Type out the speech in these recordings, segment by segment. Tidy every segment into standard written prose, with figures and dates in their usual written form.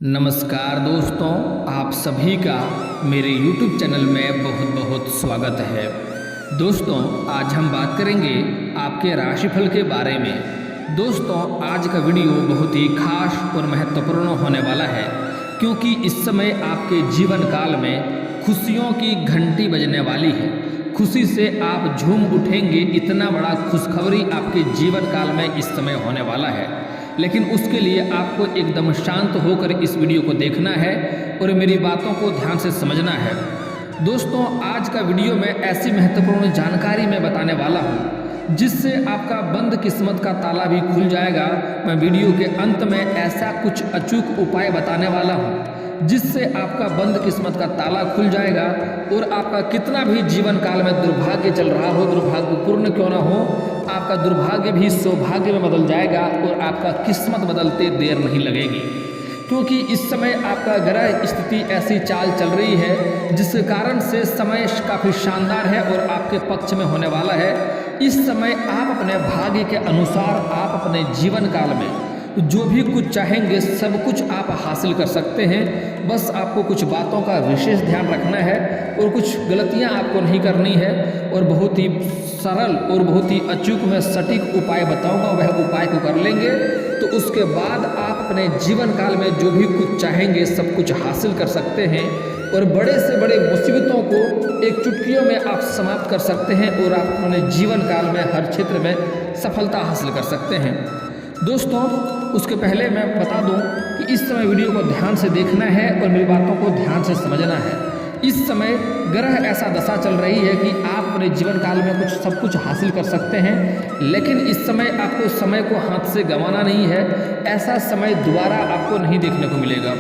नमस्कार दोस्तों, आप सभी का मेरे YouTube चैनल में बहुत बहुत स्वागत है। दोस्तों, आज हम बात करेंगे आपके राशिफल के बारे में। दोस्तों, आज का वीडियो बहुत ही खास और महत्वपूर्ण होने वाला है, क्योंकि इस समय आपके जीवन काल में खुशियों की घंटी बजने वाली है। खुशी से आप झूम उठेंगे, इतना बड़ा खुशखबरी आपके जीवन काल में इस समय होने वाला है। लेकिन उसके लिए आपको एकदम शांत होकर इस वीडियो को देखना है और मेरी बातों को ध्यान से समझना है। दोस्तों, आज का वीडियो में ऐसी महत्वपूर्ण जानकारी मैं बताने वाला हूँ जिससे आपका बंद किस्मत का ताला भी खुल जाएगा। मैं वीडियो के अंत में ऐसा कुछ अचूक उपाय बताने वाला हूँ जिससे आपका बंद किस्मत का ताला खुल जाएगा और आपका कितना भी जीवन काल में दुर्भाग्य चल रहा हो, दुर्भाग्यपूर्ण क्यों ना हो, आपका दुर्भाग्य भी सौभाग्य में बदल जाएगा और आपका किस्मत बदलते देर नहीं लगेगी। क्योंकि इस समय आपका ग्रह स्थिति ऐसी चाल चल रही है जिसके कारण से समय काफ़ी शानदार है और आपके पक्ष में होने वाला है। इस समय आप अपने भाग्य के अनुसार आप अपने जीवन काल में जो भी कुछ चाहेंगे सब कुछ आप हासिल कर सकते हैं। बस आपको कुछ बातों का विशेष ध्यान रखना है और कुछ गलतियां आपको नहीं करनी है और बहुत ही सरल और बहुत ही अचूक में सटीक उपाय बताऊंगा, वह उपाय को कर लेंगे तो उसके बाद आप अपने जीवन काल में जो भी कुछ चाहेंगे सब कुछ हासिल कर सकते हैं और बड़े से बड़े मुसीबतों को एक चुटकियों में आप समाप्त कर सकते हैं और आप अपने जीवन काल में हर क्षेत्र में सफलता हासिल कर सकते हैं। दोस्तों, उसके पहले मैं बता दूं कि इस समय वीडियो को ध्यान से देखना है और मेरी बातों को ध्यान से समझना है। इस समय ग्रह ऐसा दशा चल रही है कि आप अपने जीवन काल में सब कुछ हासिल कर सकते हैं, लेकिन इस समय आपको समय को हाथ से गंवाना नहीं है। ऐसा समय दोबारा आपको नहीं देखने को मिलेगा।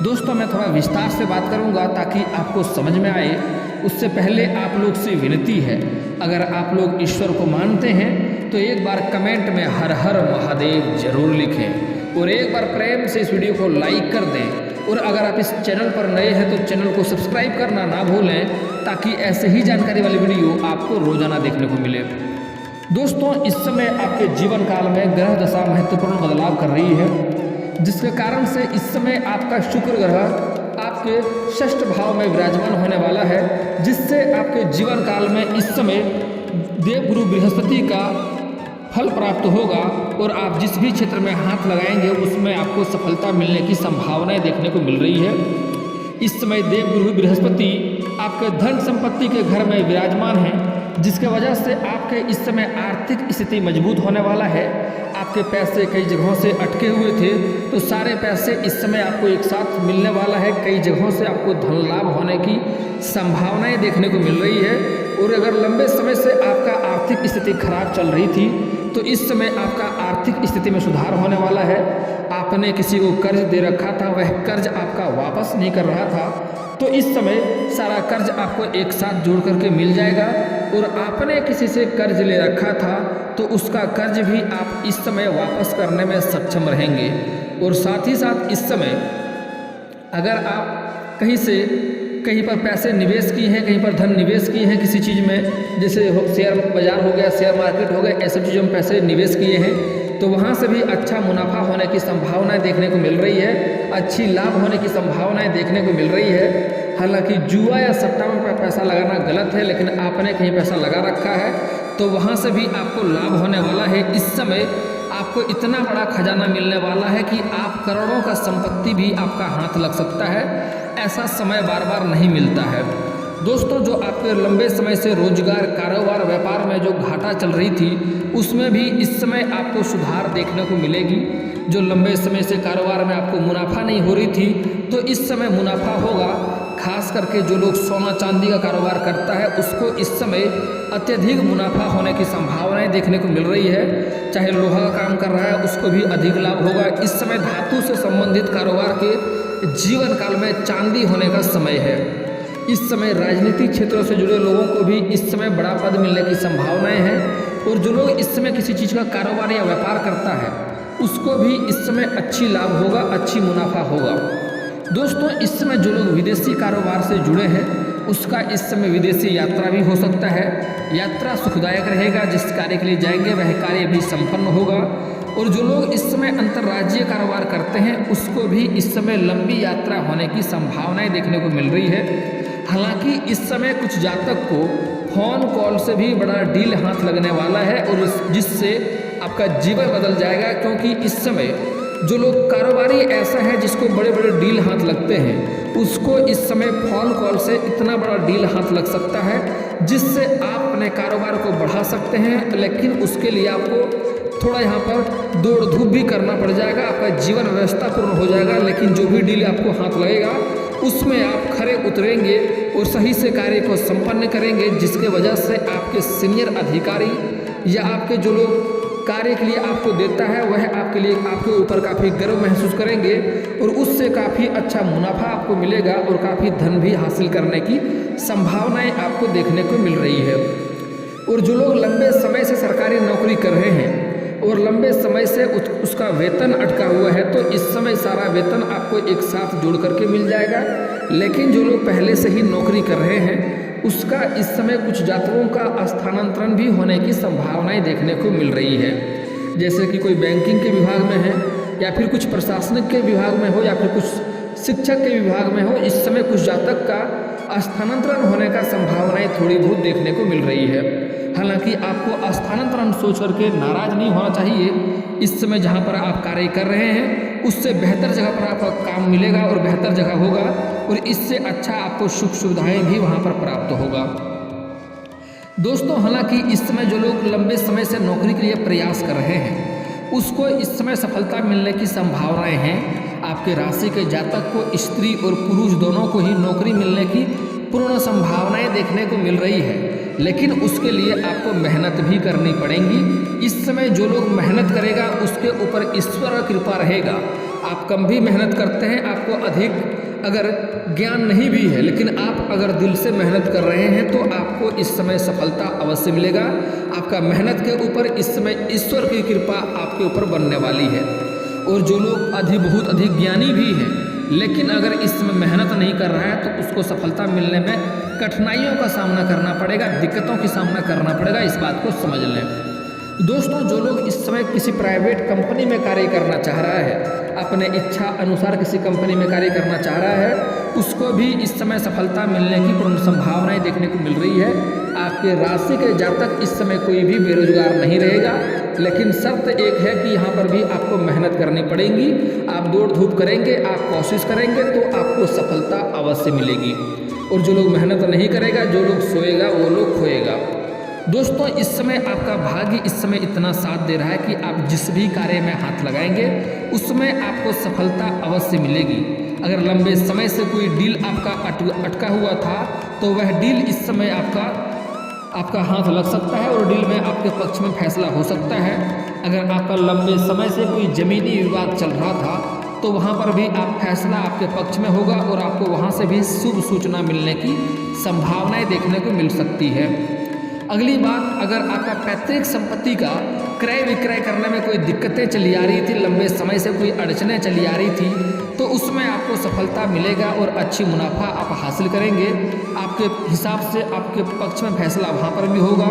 दोस्तों, मैं थोड़ा विस्तार से बात करूंगा ताकि आपको समझ में आए। उससे पहले आप लोग से विनती है, अगर आप लोग ईश्वर को मानते हैं तो एक बार कमेंट में हर हर महादेव जरूर लिखें और एक बार प्रेम से इस वीडियो को लाइक कर दें। और अगर आप इस चैनल पर नए हैं तो चैनल को सब्सक्राइब करना ना भूलें ताकि ऐसे ही जानकारी वाली वीडियो आपको रोजाना देखने को मिले। दोस्तों, इस समय आपके जीवन काल में ग्रह दशा महत्वपूर्ण बदलाव कर रही है, जिसके कारण से इस समय आपका शुक्र ग्रह आपके षष्ठ भाव में विराजमान होने वाला है, जिससे आपके जीवन काल में इस समय देवगुरु बृहस्पति का फल प्राप्त होगा और आप जिस भी क्षेत्र में हाथ लगाएंगे उसमें आपको सफलता मिलने की संभावनाएं देखने को मिल रही है। इस समय देवगुरु बृहस्पति आपके धन संपत्ति के घर में विराजमान है, जिसके वजह से आपके इस समय आर्थिक स्थिति मजबूत होने वाला है। आपके पैसे कई जगहों से अटके हुए थे तो सारे पैसे इस समय आपको एक साथ मिलने वाला है। कई जगहों से आपको धन लाभ होने की संभावनाएं देखने को मिल रही है। और अगर लंबे समय से आपका आर्थिक स्थिति खराब चल रही थी तो इस समय आपका आर्थिक स्थिति में सुधार होने वाला है। आपने किसी को कर्ज दे रखा था, वह कर्ज आपका वापस नहीं कर रहा था, तो इस समय सारा कर्ज आपको एक साथ जोड़ करके मिल जाएगा। और आपने किसी से कर्ज ले रखा था तो उसका कर्ज भी आप इस समय वापस करने में सक्षम रहेंगे। और साथ ही साथ इस समय अगर आप कहीं पर पैसे निवेश किए हैं, कहीं पर धन निवेश किए हैं किसी चीज़ में, जैसे शेयर बाजार हो गया, शेयर मार्केट हो गया, ऐसी चीज़ों में पैसे निवेश किए हैं तो वहाँ से भी अच्छा मुनाफा होने की संभावनाएं देखने को मिल रही है, अच्छी लाभ होने की संभावनाएं देखने को मिल रही है। हालांकि जुआ या सट्टा में पैसा लगाना गलत है, लेकिन आपने कहीं पैसा लगा रखा है तो वहाँ से भी आपको लाभ होने वाला है। इस समय आपको इतना बड़ा खजाना मिलने वाला है कि आप करोड़ों का संपत्ति भी आपका हाथ लग सकता है। ऐसा समय बार बार नहीं मिलता है। दोस्तों, जो आपके लंबे समय से रोजगार, कारोबार, व्यापार में जो घाटा चल रही थी उसमें भी इस समय आपको सुधार देखने को मिलेगी। जो लंबे समय से कारोबार में आपको मुनाफा नहीं हो रही थी तो इस समय मुनाफा होगा। खास करके जो लोग सोना चांदी का कारोबार करता है उसको इस समय अत्यधिक मुनाफा होने की संभावनाएं देखने को मिल रही है। चाहे लोहा का काम कर रहा है उसको भी अधिक लाभ होगा। इस समय धातु से संबंधित कारोबार के जीवन काल में चांदी होने का समय है। इस समय राजनीतिक क्षेत्रों से जुड़े लोगों को भी इस समय बड़ा पद मिलने की संभावनाएं हैं। और जो लोग इस समय किसी चीज़ का कारोबार या व्यापार करता है उसको भी इस समय अच्छी लाभ होगा, अच्छी मुनाफा होगा। दोस्तों, इस समय जो लोग विदेशी कारोबार से जुड़े हैं उसका इस समय विदेशी यात्रा भी हो सकता है। यात्रा सुखदायक रहेगा, जिस कार्य के लिए जाएंगे वह कार्य भी संपन्न होगा। और जो लोग इस समय अंतर्राज्यीय कारोबार करते हैं उसको भी इस समय लंबी यात्रा होने की संभावनाएं देखने को मिल रही है। हालांकि इस समय कुछ जातक को फोन कॉल से भी बड़ा डील हाथ लगने वाला है और जिससे आपका जीवन बदल जाएगा, क्योंकि इस समय जो लोग कारोबारी ऐसा है जिसको बड़े बड़े डील हाथ लगते हैं उसको इस समय फोन कॉल से इतना बड़ा डील हाथ लग सकता है जिससे आप अपने कारोबार को बढ़ा सकते हैं। लेकिन उसके लिए आपको थोड़ा यहाँ पर दौड़ धूप भी करना पड़ जाएगा, आपका जीवन व्यवस्था पूर्ण हो जाएगा। लेकिन जो भी डील आपको हाथ लगेगा उसमें आप खरे उतरेंगे और सही से कार्य को संपन्न करेंगे, जिसके वजह से आपके सीनियर अधिकारी या आपके जो लोग कार्य के लिए आपको देता है वह आपके लिए आपके ऊपर काफ़ी गर्व महसूस करेंगे और उससे काफ़ी अच्छा मुनाफा आपको मिलेगा और काफ़ी धन भी हासिल करने की संभावनाएं आपको देखने को मिल रही है। और जो लोग लंबे समय से सरकारी नौकरी कर रहे हैं और लंबे समय से उसका वेतन अटका हुआ है तो इस समय सारा वेतन आपको एक साथ जोड़ करके मिल जाएगा। लेकिन जो लोग पहले से ही नौकरी कर रहे हैं उसका इस समय कुछ जातकों का स्थानांतरण भी होने की संभावनाएं देखने को मिल रही है। जैसे कि कोई बैंकिंग के विभाग में है या फिर कुछ प्रशासनिक के विभाग में हो या फिर कुछ शिक्षक के विभाग में हो, इस समय कुछ जातक का स्थानांतरण होने का संभावनाएं थोड़ी बहुत देखने को मिल रही है। हालांकि आपको स्थानांतरण सोच करके नाराज नहीं होना चाहिए। इस समय जहां पर आप कार्य कर रहे हैं उससे बेहतर जगह पर आपका काम मिलेगा और बेहतर जगह होगा और इससे अच्छा आपको सुख सुविधाएं भी वहां पर प्राप्त होगा। दोस्तों, हालांकि इस समय जो लोग लंबे समय से नौकरी के लिए प्रयास कर रहे हैं उसको इस समय सफलता मिलने की संभावनाएं हैं। आपके राशि के जातक को स्त्री और पुरुष दोनों को ही नौकरी मिलने की पूर्ण संभावनाएं देखने को मिल रही है, लेकिन उसके लिए आपको मेहनत भी करनी पड़ेगी। इस समय जो लोग मेहनत करेगा उसके ऊपर ईश्वर का कृपा रहेगा। आप कम भी मेहनत करते हैं, आपको अधिक अगर ज्ञान नहीं भी है, लेकिन आप अगर दिल से मेहनत कर रहे हैं तो आपको इस समय सफलता अवश्य मिलेगा। आपका मेहनत के ऊपर इस समय ईश्वर की कृपा आपके ऊपर बनने वाली है। और जो लोग बहुत अधिक ज्ञानी भी हैं लेकिन अगर इस समय मेहनत नहीं कर रहा है तो उसको सफलता मिलने में कठिनाइयों का सामना करना पड़ेगा, दिक्कतों की सामना करना पड़ेगा, इस बात को समझ लें। दोस्तों, जो लोग इस समय किसी प्राइवेट कंपनी में कार्य करना चाह रहा है, अपने इच्छा अनुसार किसी कंपनी में कार्य करना चाह रहा है, उसको भी इस समय सफलता मिलने की पूर्ण संभावनाएं देखने को मिल रही है। आपके राशि के जातक इस समय कोई भी बेरोजगार नहीं रहेगा, लेकिन शर्त एक है कि यहाँ पर भी आपको मेहनत करनी पड़ेगी। आप दौड़ धूप करेंगे, आप कोशिश करेंगे तो आपको सफलता अवश्य मिलेगी। और जो लोग मेहनत नहीं करेगा, जो लोग सोएगा वो लोग खोएगा। दोस्तों, इस समय आपका भाग्य इस समय इतना साथ दे रहा है कि आप जिस भी कार्य में हाथ लगाएंगे उसमें आपको सफलता अवश्य मिलेगी। अगर लंबे समय से कोई डील आपका अटका हुआ था तो वह डील इस समय आपका हाथ लग सकता है और डील में आपके पक्ष में फैसला हो सकता है। अगर आपका लंबे समय से कोई जमीनी विवाद चल रहा था तो वहाँ पर भी फैसला आपके पक्ष में होगा और आपको वहाँ से भी शुभ सूचना मिलने की संभावनाएं देखने को मिल सकती है। अगली बात, अगर आपका पैतृक संपत्ति का क्रय विक्रय करने में कोई दिक्कतें चली आ रही थी, लंबे समय से कोई अड़चनें चली आ रही थी, तो उसमें आपको सफलता मिलेगा और अच्छी मुनाफा आप हासिल करेंगे। आपके हिसाब से आपके पक्ष में फैसला वहाँ पर भी होगा।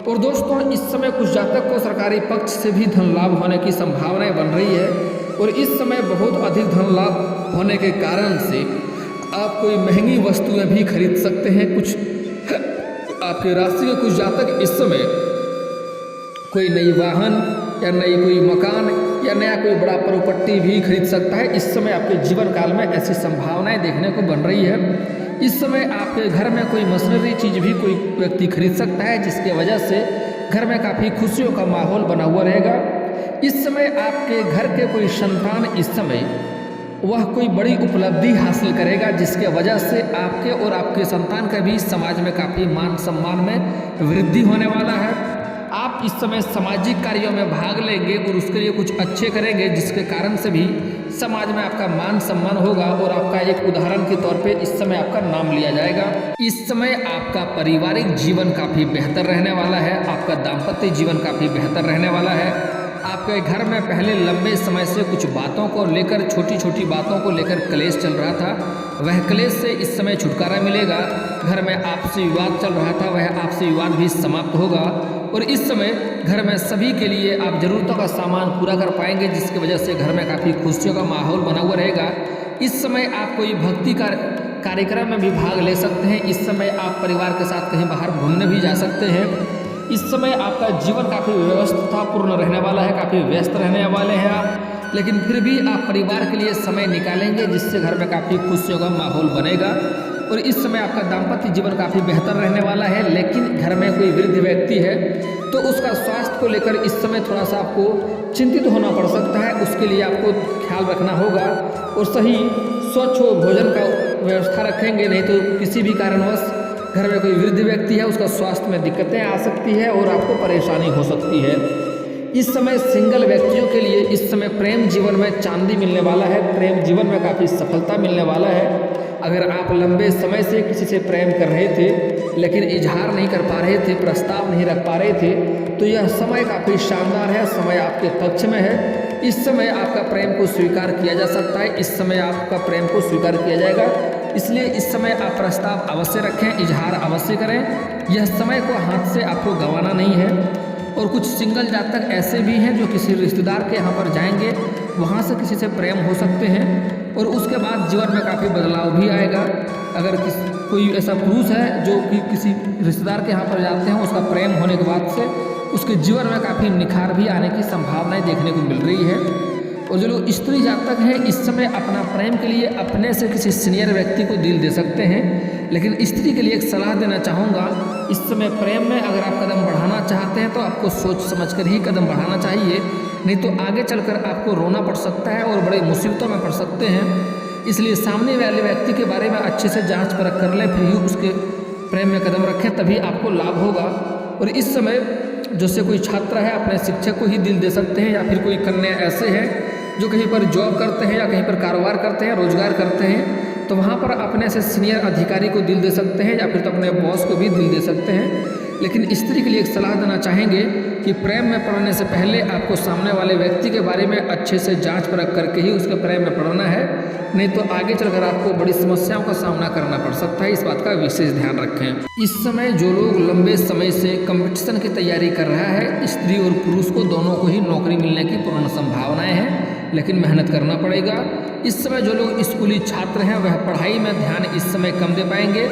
और दोस्तों, इस समय कुछ जातक को सरकारी पक्ष से भी धन लाभ होने की संभावनाएं बन रही है और इस समय बहुत अधिक धन लाभ होने के कारण से आप कोई महंगी वस्तुएं भी खरीद सकते हैं। कुछ आपके राशि के कुछ जातक इस समय कोई नई वाहन या नई कोई मकान या नया कोई बड़ा प्रॉपर्टी भी खरीद सकता है। इस समय आपके जीवन काल में ऐसी संभावनाएं देखने को बन रही है। इस समय आपके घर में कोई मशीनरी चीज़ भी कोई व्यक्ति खरीद सकता है, जिसके वजह से घर में काफ़ी खुशियों का माहौल बना हुआ रहेगा। इस समय आपके घर के कोई संतान इस समय वह कोई बड़ी उपलब्धि हासिल करेगा, जिसके वजह से आपके और आपके संतान का भी समाज में काफ़ी मान सम्मान में वृद्धि होने वाला है। आप इस समय सामाजिक कार्यों में भाग लेंगे और उसके लिए कुछ अच्छे करेंगे, जिसके कारण से भी समाज में आपका मान सम्मान होगा और आपका एक उदाहरण के तौर पे इस समय आपका नाम लिया जाएगा। इस समय आपका पारिवारिक जीवन काफ़ी बेहतर रहने वाला है, आपका दाम्पत्य जीवन काफ़ी बेहतर रहने वाला है। आपके घर में पहले लंबे समय से कुछ बातों को लेकर, छोटी छोटी बातों को लेकर क्लेश चल रहा था, वह क्लेश से इस समय छुटकारा मिलेगा। घर में आपसी विवाद चल रहा था, वह आपसी विवाद भी समाप्त होगा और इस समय घर में सभी के लिए आप ज़रूरतों का सामान पूरा कर पाएंगे, जिसकी वजह से घर में काफ़ी खुशियों का माहौल बना हुआ रहेगा। इस समय आप कोई भक्ति कार्यक्रम में भी भाग ले सकते हैं। इस समय आप परिवार के साथ कहीं बाहर घूमने भी जा सकते हैं। इस समय आपका जीवन काफ़ी व्यवस्थापूर्ण रहने वाला है, काफ़ी व्यस्त रहने वाले हैं आप, लेकिन फिर भी आप परिवार के लिए समय निकालेंगे, जिससे घर में काफ़ी खुशियों का माहौल बनेगा। और इस समय आपका दाम्पत्य जीवन काफ़ी बेहतर रहने वाला है। लेकिन घर में कोई वृद्ध व्यक्ति है तो उसका स्वास्थ्य को लेकर इस समय थोड़ा सा आपको चिंतित होना पड़ सकता है। उसके लिए आपको ख्याल रखना होगा और सही स्वच्छ भोजन का व्यवस्था रखेंगे, नहीं तो किसी भी कारणवश घर में कोई वृद्ध व्यक्ति है उसका स्वास्थ्य में दिक्कतें आ सकती है और आपको परेशानी हो सकती है। इस समय सिंगल व्यक्तियों के लिए इस समय प्रेम जीवन में चांदी मिलने वाला है, प्रेम जीवन में काफ़ी सफलता मिलने वाला है। अगर आप लंबे समय से किसी से प्रेम कर रहे थे लेकिन इजहार नहीं कर पा रहे थे, प्रस्ताव नहीं रख पा रहे थे, तो यह समय काफ़ी शानदार है, समय आपके पक्ष में है। इस समय आपका प्रेम को स्वीकार किया जा सकता है, इस समय आपका प्रेम को स्वीकार किया जाएगा। इसलिए इस समय आप प्रस्ताव अवश्य रखें, इजहार अवश्य करें। यह समय को हाथ से आपको गंवाना नहीं है। और कुछ सिंगल जातक ऐसे भी हैं जो किसी रिश्तेदार के यहाँ पर जाएंगे, वहाँ से किसी से प्रेम हो सकते हैं और उसके बाद जीवन में काफ़ी बदलाव भी आएगा। अगर कोई ऐसा पुरुष है जो कि किसी रिश्तेदार के यहाँ पर जाते हैं, उसका प्रेम होने के बाद से उसके जीवन में काफ़ी निखार भी आने की संभावनाएं देखने को मिल रही है। और जो लोग स्त्री जातक हैं इस समय अपना प्रेम के लिए अपने से किसी सीनियर व्यक्ति को दिल दे सकते हैं। लेकिन स्त्री के लिए एक सलाह देना चाहूँगा, इस समय प्रेम में अगर आप कदम बढ़ाना चाहते हैं तो आपको सोच समझकर ही कदम बढ़ाना चाहिए, नहीं तो आगे चलकर आपको रोना पड़ सकता है और बड़े मुसीबतों में पड़ सकते हैं। इसलिए सामने वाले व्यक्ति के बारे में अच्छे से जांच परख कर लें, फिर ही उसके प्रेम में कदम रखें, तभी आपको लाभ होगा। और इस समय जैसे कोई छात्र है अपने शिक्षक को ही दिल दे सकते हैं, या फिर कोई कन्या ऐसे हैं जो कहीं पर जॉब करते हैं या कहीं पर कारोबार करते हैं, रोजगार करते हैं, तो वहाँ पर अपने से सीनियर अधिकारी को दिल दे सकते हैं या फिर तो अपने बॉस को भी दिल दे सकते हैं। लेकिन स्त्री के लिए एक सलाह देना चाहेंगे कि प्रेम में पड़ने से पहले आपको सामने वाले व्यक्ति के बारे में अच्छे से जांच परख करके ही उसके प्रेम में पड़ना है, नहीं तो आगे चलकर आपको बड़ी समस्याओं का सामना करना पड़ सकता है। इस बात का विशेष ध्यान रखें। इस समय जो लोग लंबे समय से कंपटीशन की तैयारी कर रहा है, स्त्री और पुरुष को दोनों को ही नौकरी मिलने की पूर्ण संभावनाएं हैं, लेकिन मेहनत करना पड़ेगा। इस समय जो लोग स्कूली छात्र हैं वह पढ़ाई में ध्यान इस समय कम दे पाएंगे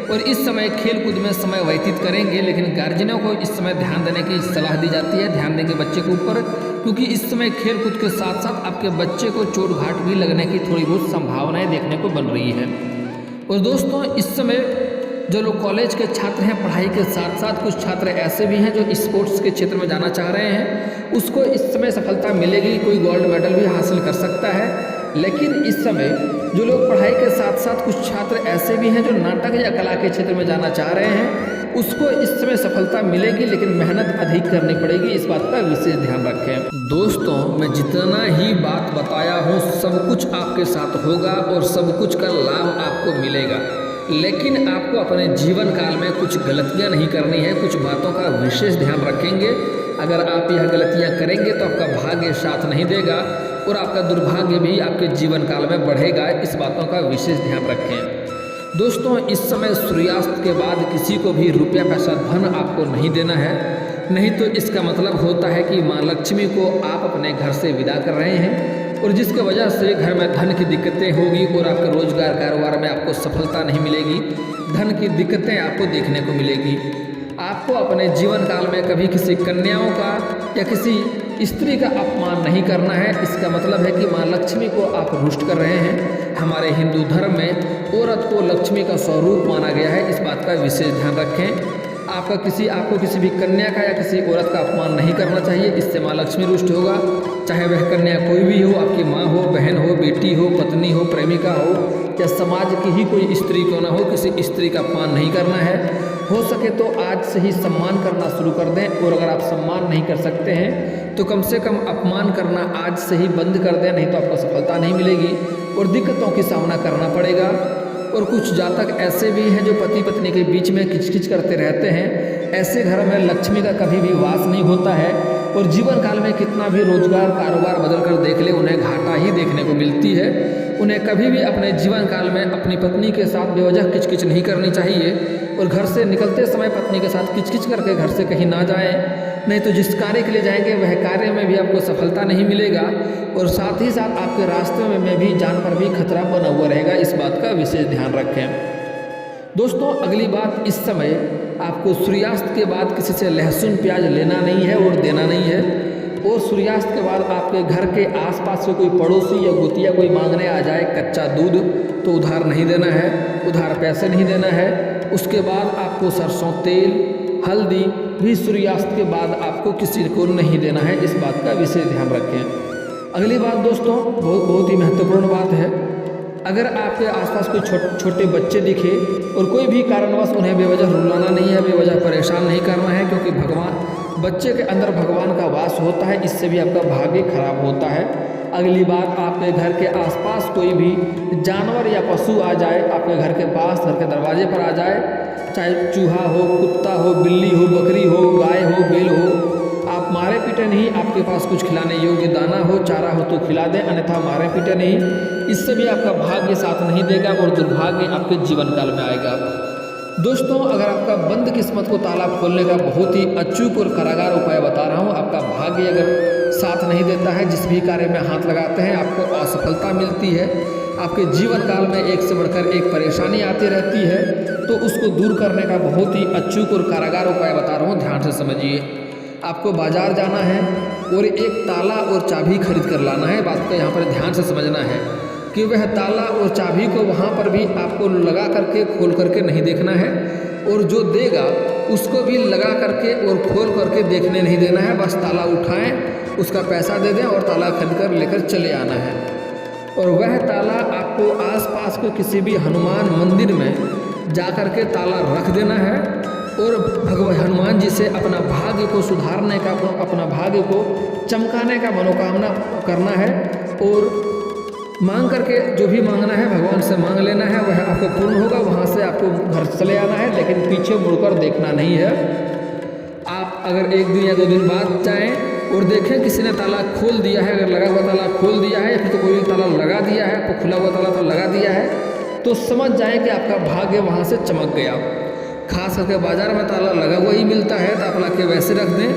और इस समय खेल कूद में समय व्यतीत करेंगे। लेकिन गार्जियनों को इस समय ध्यान देने की सलाह दी जाती है, ध्यान देंगे बच्चे के ऊपर, क्योंकि इस समय खेल कूद के साथ साथ आपके बच्चे को चोट घाट भी लगने की थोड़ी बहुत संभावनाएं देखने को बन रही है। और दोस्तों इस समय जो लोग कॉलेज के छात्र हैं, पढ़ाई के साथ साथ कुछ छात्र ऐसे भी हैं जो स्पोर्ट्स के क्षेत्र में जाना चाह रहे हैं, उसको इस समय सफलता मिलेगी, कोई गोल्ड मेडल भी हासिल कर सकता है। लेकिन इस समय जो लोग पढ़ाई के साथ साथ कुछ छात्र ऐसे भी हैं जो नाटक या कला के क्षेत्र में जाना चाह रहे हैं, उसको इस समय सफलता मिलेगी, लेकिन मेहनत अधिक करनी पड़ेगी। इस बात का विशेष ध्यान रखें। दोस्तों मैं जितना ही बात बताया हूँ सब कुछ आपके साथ होगा और सब कुछ का लाभ आपको मिलेगा, लेकिन आपको अपने जीवन काल में कुछ गलतियां नहीं करनी है, कुछ बातों का विशेष ध्यान रखेंगे। अगर आप यह गलतियां करेंगे तो आपका भाग्य साथ नहीं देगा और आपका दुर्भाग्य भी आपके जीवन काल में बढ़ेगा। इस बातों का विशेष ध्यान रखें। दोस्तों इस समय सूर्यास्त के बाद किसी को भी रुपया पैसा धन आपको नहीं देना है, नहीं तो इसका मतलब होता है कि माँ लक्ष्मी को आप अपने घर से विदा कर रहे हैं और जिसके वजह से घर में धन की दिक्कतें होगी और आपके रोजगार कारोबार में आपको सफलता नहीं मिलेगी, धन की दिक्कतें आपको देखने को मिलेगी। आपको अपने जीवन काल में कभी किसी कन्याओं का या किसी स्त्री का अपमान नहीं करना है। इसका मतलब है कि माँ लक्ष्मी को आप रुष्ट कर रहे हैं। हमारे हिंदू धर्म में औरत को लक्ष्मी का स्वरूप माना गया है, इस बात का विशेष ध्यान रखें। आपको किसी भी कन्या का या किसी औरत का अपमान नहीं करना चाहिए, इससे माँ लक्ष्मी रुष्ट होगा। चाहे वह कन्या कोई भी हो, आपकी माँ हो, बहन हो, बेटी हो, पत्नी हो, प्रेमिका हो या समाज की ही कोई स्त्री क्यों ना हो, किसी स्त्री का अपमान नहीं करना है। हो सके तो आज से ही सम्मान करना शुरू कर दें, और अगर आप सम्मान नहीं कर सकते हैं तो कम से कम अपमान करना आज से ही बंद कर दें, नहीं तो आपको सफलता नहीं मिलेगी और दिक्कतों की सामना करना पड़ेगा। और कुछ जातक ऐसे भी हैं जो पति पत्नी के बीच में किचकिच करते रहते हैं। ऐसे घर में लक्ष्मी का कभी भी वास नहीं होता है और जीवन काल में कितना भी रोजगार कारोबार बदल कर देख ले, उन्हें घाटा ही देखने को मिलती है। उन्हें कभी भी अपने जीवन काल में अपनी पत्नी के साथ बेवजह किचकिच नहीं करनी चाहिए और घर से निकलते समय पत्नी के साथ किचकिच करके घर से कहीं ना जाएं। नहीं तो जिस कार्य के लिए जाएंगे वह कार्य में भी आपको सफलता नहीं मिलेगा और साथ ही साथ आपके रास्ते में भी जान पर भी खतरा बना हुआ रहेगा। इस बात का विशेष ध्यान रखें। दोस्तों अगली बात, इस समय आपको सूर्यास्त के बाद किसी से लहसुन प्याज लेना नहीं है और देना नहीं है। और सूर्यास्त के बाद आपके घर के आसपास से कोई पड़ोसी या गुतिया कोई मांगने आ जाए कच्चा दूध तो उधार नहीं देना है, उधार पैसे नहीं देना है। उसके बाद आपको सरसों तेल हल्दी भी सूर्यास्त के बाद आपको किसी को नहीं देना है। इस बात का विशेष ध्यान रखें। अगली बात दोस्तों बहुत ही महत्वपूर्ण बात है। अगर आपके आसपास कोई छोटे बच्चे दिखे और कोई भी कारणवश उन्हें बेवजह रुलाना नहीं है, बेवजह परेशान नहीं करना है, क्योंकि बच्चे के अंदर भगवान का वास होता है, इससे भी आपका भाग्य खराब होता है। अगली बात, आपके घर के आसपास कोई भी जानवर या पशु आ जाए, आपके घर के पास घर के दरवाजे पर आ जाए, चाहे चूहा हो, कुत्ता हो, बिल्ली हो, बकरी हो, गाय हो, बैल हो, आप मारे पीटे नहीं, आपके पास कुछ खिलाने योग्य दाना हो, चारा हो तो खिला दें, अन्यथा मारे पीटे नहीं। इससे भी आपका भाग्य साथ नहीं देगा और दुर्भाग्य आपके जीवन काल में आएगा। दोस्तों अगर आपका बंद किस्मत को ताला खोलने का बहुत ही अचूक और कारागार उपाय बता रहा हूँ, आपका भाग्य अगर साथ नहीं देता है, जिस भी कार्य में हाथ लगाते हैं आपको असफलता मिलती है, आपके जीवन काल में एक से बढ़कर एक परेशानी आती रहती है, तो उसको दूर करने का बहुत ही अचूक और कारागार उपाय बता रहा हूँ, ध्यान से समझिए। आपको बाजार जाना है और एक ताला और चाबी खरीद कर लाना है। बात को यहाँ पर ध्यान से समझना है कि वह ताला और चाबी को वहाँ पर भी आपको लगा करके खोल करके नहीं देखना है और जो देगा उसको भी लगा करके और खोल करके देखने नहीं देना है। बस ताला उठाएं, उसका पैसा दे दें और ताला खरीद कर लेकर चले आना है। और वह ताला आपको आसपास के किसी भी हनुमान मंदिर में जा कर के ताला रख देना है और भगवान हनुमान जी से अपना भाग्य को सुधारने का, अपना भाग्य को चमकाने का मनोकामना करना है और मांग करके जो भी मांगना है भगवान से मांग लेना है, वह आपको पूर्ण होगा। वहाँ से आपको घर चले आना है, लेकिन पीछे मुड़कर देखना नहीं है। आप अगर एक दिन या 2 दिन बाद जाएं और देखें किसी ने ताला खोल दिया है, अगर लगा हुआ ताला खोल दिया है या फिर तो कोई ताला लगा दिया है, आपको खुला हुआ ताला तो लगा दिया है, तो समझ जाएं कि आपका भाग्य वहाँ से चमक गया। खास करके बाजार में ताला लगा हुआ ही मिलता है तो आप ला के वैसे रख दें।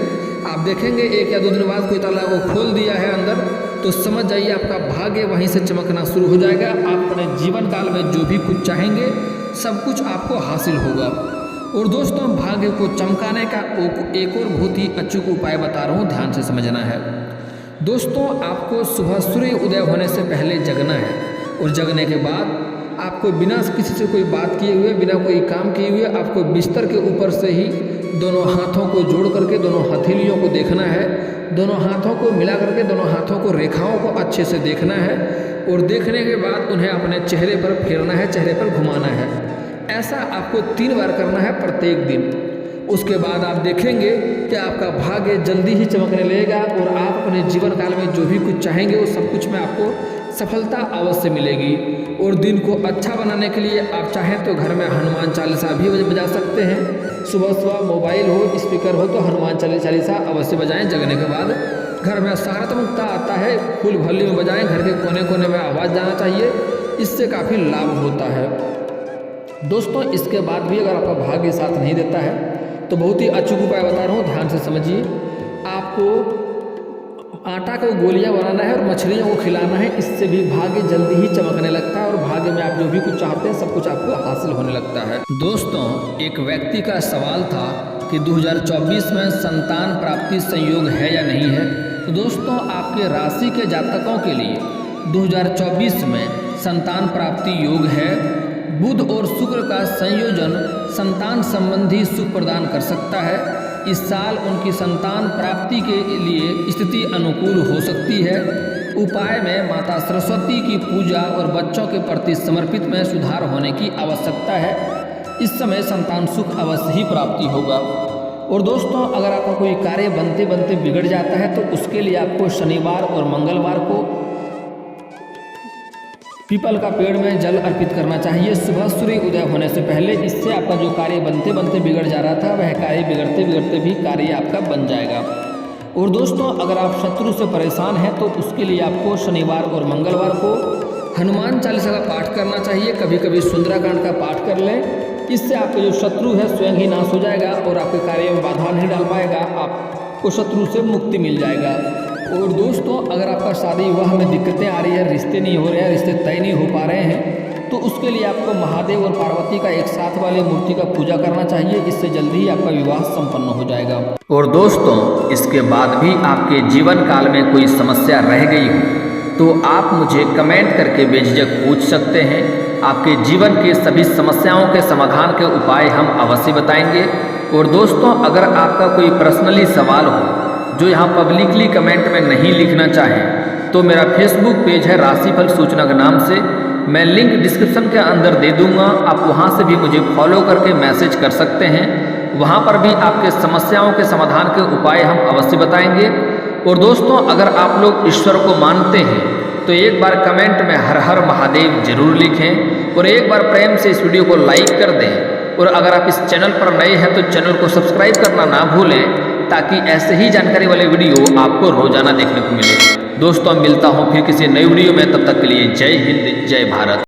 आप देखेंगे 1 या 2 दिन बाद कोई ताला को खोल दिया है अंदर, तो समझ जाइए आपका भाग्य वहीं से चमकना शुरू हो जाएगा। आप अपने जीवन काल में जो भी कुछ चाहेंगे सब कुछ आपको हासिल होगा। और दोस्तों भाग्य को चमकाने का एक और बहुत ही अचूक उपाय बता रहा हूँ, ध्यान से समझना है। दोस्तों आपको सुबह सूर्य उदय होने से पहले जगना है और जगने के बाद आपको बिना किसी से कोई बात किए हुए, बिना कोई काम किए हुए, आपको बिस्तर के ऊपर से ही दोनों हाथों को जोड़ करके दोनों हथेलियों को देखना है, दोनों हाथों को मिला करके दोनों हाथों को रेखाओं को अच्छे से देखना है और देखने के बाद उन्हें अपने चेहरे पर फेरना है, चेहरे पर घुमाना है। ऐसा आपको 3 बार करना है प्रत्येक दिन। उसके बाद आप देखेंगे कि आपका भाग्य जल्दी ही चमकने लगेगा और आप अपने जीवन काल में जो भी कुछ चाहेंगे वो सब कुछ में आपको सफलता अवश्य मिलेगी। और दिन को अच्छा बनाने के लिए आप चाहें तो घर में हनुमान चालीसा भी बजा सकते हैं। सुबह सुबह मोबाइल हो, स्पीकर हो तो हनुमान चालीसा अवश्य बजाएं। जगने के बाद घर में सकारात्मकता आता है, फुल वॉल्यूम में बजाएं, घर के कोने कोने में आवाज़ जाना चाहिए, इससे काफ़ी लाभ होता है। दोस्तों इसके बाद भी अगर आपका भाग्य साथ नहीं देता है तो बहुत ही अचूक उपाय बता रहा हूँ, ध्यान से समझिए। आपको आटा को गोलियां बनाना है और मछलियों को खिलाना है, इससे भी भाग्य जल्दी ही चमकने लगता है और भाग्य में आप जो भी कुछ चाहते हैं सब कुछ आपको हासिल होने लगता है। दोस्तों एक व्यक्ति का सवाल था कि 2024 में संतान प्राप्ति संयोग है या नहीं है। तो दोस्तों आपके राशि के जातकों के लिए 2024 में संतान प्राप्ति योग है। बुध और शुक्र का संयोजन संतान संबंधी सुख प्रदान कर सकता है। इस साल उनकी संतान प्राप्ति के लिए स्थिति अनुकूल हो सकती है। उपाय में माता सरस्वती की पूजा और बच्चों के प्रति समर्पित में सुधार होने की आवश्यकता है। इस समय संतान सुख अवश्य ही प्राप्ति होगा। और दोस्तों अगर आपका कोई कार्य बनते बनते बिगड़ जाता है तो उसके लिए आपको शनिवार और मंगलवार को पीपल का पेड़ में जल अर्पित करना चाहिए सुबह सूर्य उदय होने से पहले। इससे आपका जो कार्य बनते बनते बिगड़ जा रहा था वह कार्य बिगड़ते बिगड़ते भी कार्य आपका बन जाएगा। और दोस्तों अगर आप शत्रु से परेशान हैं तो उसके लिए आपको शनिवार और मंगलवार को हनुमान चालीसा का पाठ करना चाहिए, कभी कभी सुंदराकांड का पाठ कर लें। इससे आपके जो शत्रु है स्वयं ही नाश हो जाएगा और आपके कार्य में बाधा नहीं डाल पाएगा, आपको शत्रु से मुक्ति मिल जाएगा। और दोस्तों, अगर आपका शादी विवाह में दिक्कतें आ रही है, रिश्ते नहीं हो रहे हैं, रिश्ते तय नहीं हो पा रहे हैं, तो उसके लिए आपको महादेव और पार्वती का एक साथ वाली मूर्ति का पूजा करना चाहिए। इससे जल्दी ही आपका विवाह संपन्न हो जाएगा। और दोस्तों, इसके बाद भी आपके जीवन काल में कोई समस्या रह गई हो तो आप मुझे कमेंट करके बेझिझक पूछ सकते हैं। आपके जीवन के सभी समस्याओं के समाधान के उपाय हम अवश्य बताएंगे। और दोस्तों, अगर आपका कोई पर्सनली सवाल हो जो यहाँ पब्लिकली कमेंट में नहीं लिखना चाहें तो मेरा फेसबुक पेज है राशिफल सूचना के नाम से, मैं लिंक डिस्क्रिप्शन के अंदर दे दूंगा। आप वहाँ से भी मुझे फॉलो करके मैसेज कर सकते हैं। वहाँ पर भी आपके समस्याओं के समाधान के उपाय हम अवश्य बताएंगे। और दोस्तों, अगर आप लोग ईश्वर को मानते हैं तो एक बार कमेंट में हर हर महादेव जरूर लिखें और एक बार प्रेम से इस वीडियो को लाइक कर दें। और अगर आप इस चैनल पर नए हैं तो चैनल को सब्सक्राइब करना ना भूलें, ताकि ऐसे ही जानकारी वाले वीडियो आपको रोजाना देखने को मिले। दोस्तों, मिलता हूँ फिर किसी नई वीडियो में, तब तक के लिए जय हिंद, जय भारत।